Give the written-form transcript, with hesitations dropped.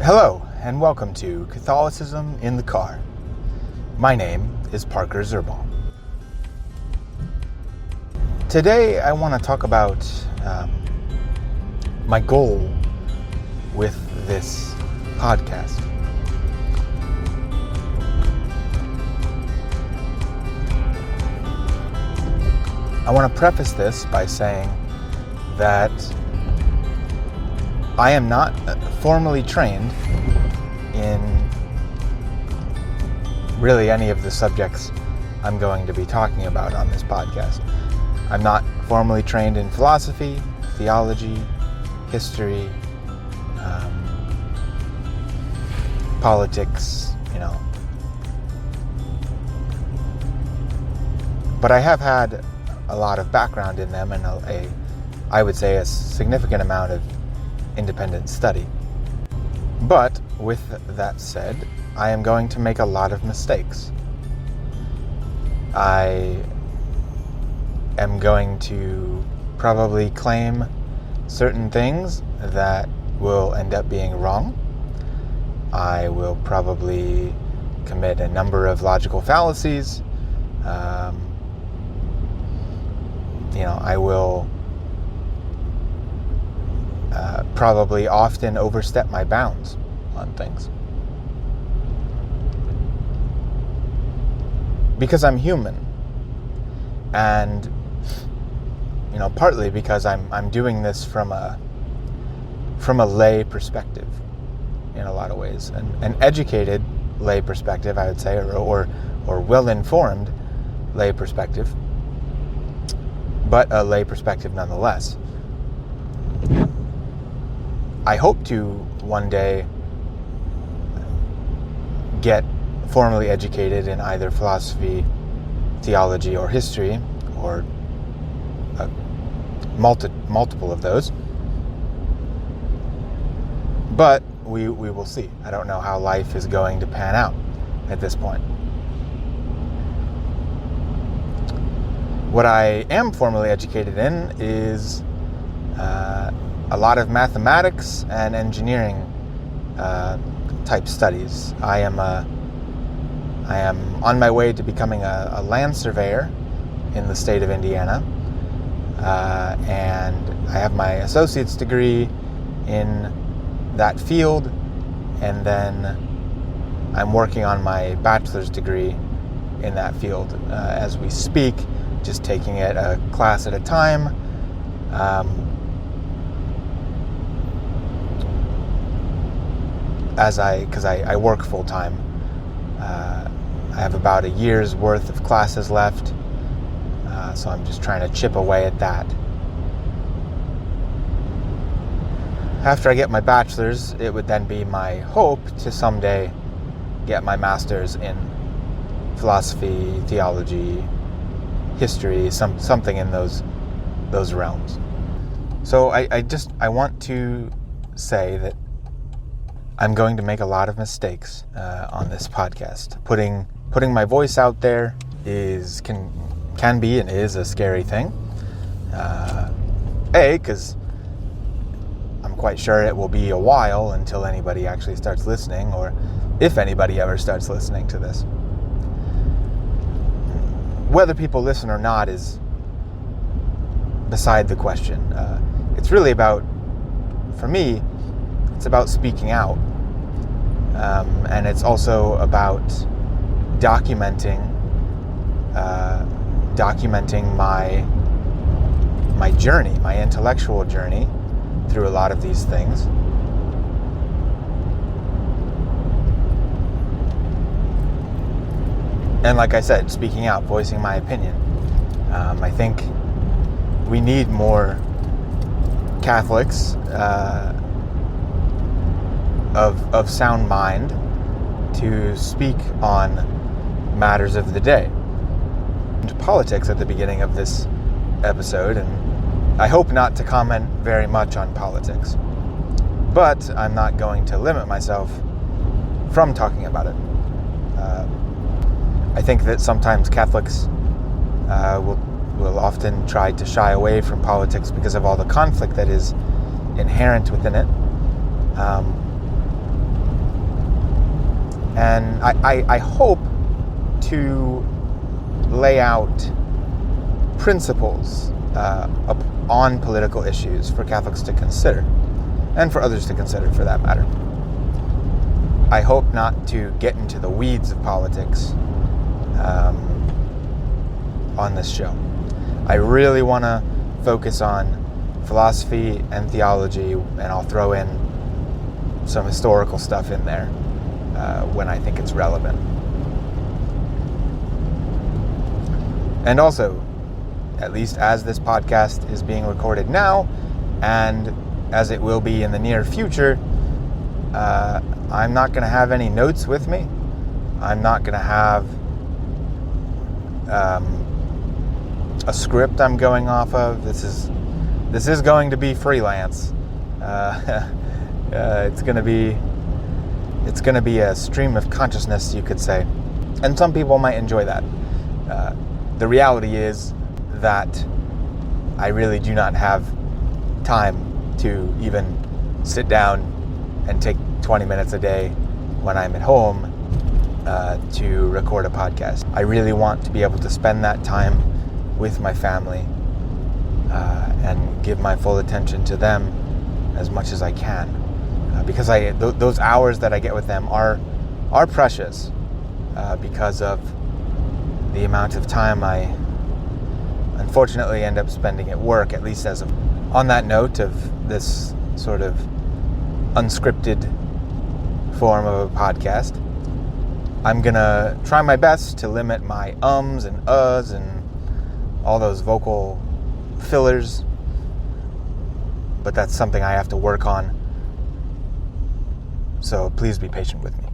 Hello, and welcome to Catholicism in the Car. My name is Parker Zerbaum. Today I want to talk about my goal with this podcast. I want to preface this by saying that I am not formally trained in really any of the subjects I'm going to be talking about on this podcast. I'm not formally trained in philosophy, theology, history, politics, But I have had a lot of background in them and I would say a significant amount of independent study. But with that said, I am going to make a lot of mistakes. I am going to probably claim certain things that will end up being wrong. I will probably commit a number of logical fallacies. I will probably often overstep my bounds on things. Because I'm human. And, partly because I'm doing this from a lay perspective in a lot of ways. An educated lay perspective, I would say, or well-informed lay perspective. But a lay perspective nonetheless. I hope to one day get formally educated in either philosophy, theology, or history, or multiple of those. But we will see. I don't know how life is going to pan out at this point. What I am formally educated in is a lot of mathematics and engineering type studies. I am on my way to becoming a land surveyor in the state of Indiana, and I have my associate's degree in that field, and then I'm working on my bachelor's degree in that field as we speak, just taking it a class at a time. Because I work full time. I have about a year's worth of classes left, so I'm just trying to chip away at that. After I get my bachelor's, it would then be my hope to someday get my master's in philosophy, theology, history, something in those realms. So I want to say that I'm going to make a lot of mistakes on this podcast. Putting my voice out there can be and is a scary thing. Because I'm quite sure it will be a while until anybody actually starts listening, or if anybody ever starts listening to this. Whether people listen or not is beside the question. It's really about, for me, it's about speaking out. And it's also about documenting my journey, my intellectual journey through a lot of these things. And like I said, speaking out, voicing my opinion. I think we need more Catholics of sound mind to speak on matters of the day. Into politics at the beginning of this episode, and I hope not to comment very much on politics. But I'm not going to limit myself from talking about it. I think that sometimes Catholics will often try to shy away from politics because of all the conflict that is inherent within it. And I hope to lay out principles on political issues for Catholics to consider, and for others to consider for that matter. I hope not to get into the weeds of politics on this show. I really want to focus on philosophy and theology, and I'll throw in some historical stuff in there when I think it's relevant. And also, at least as this podcast is being recorded now, and as it will be in the near future, I'm not going to have any notes with me. I'm not going to have a script I'm going off of. This is going to be freelance. It's going to be a stream of consciousness, you could say, and some people might enjoy that. The reality is that I really do not have time to even sit down and take 20 minutes a day when I'm at home to record a podcast. I really want to be able to spend that time with my family and give my full attention to them as much as I can, because those hours that I get with them are precious because of the amount of time I unfortunately end up spending at work, at least as of. On that note of this sort of unscripted form of a podcast, I'm gonna try my best to limit my ums and uhs and all those vocal fillers, but that's something I have to work on, so please be patient with me.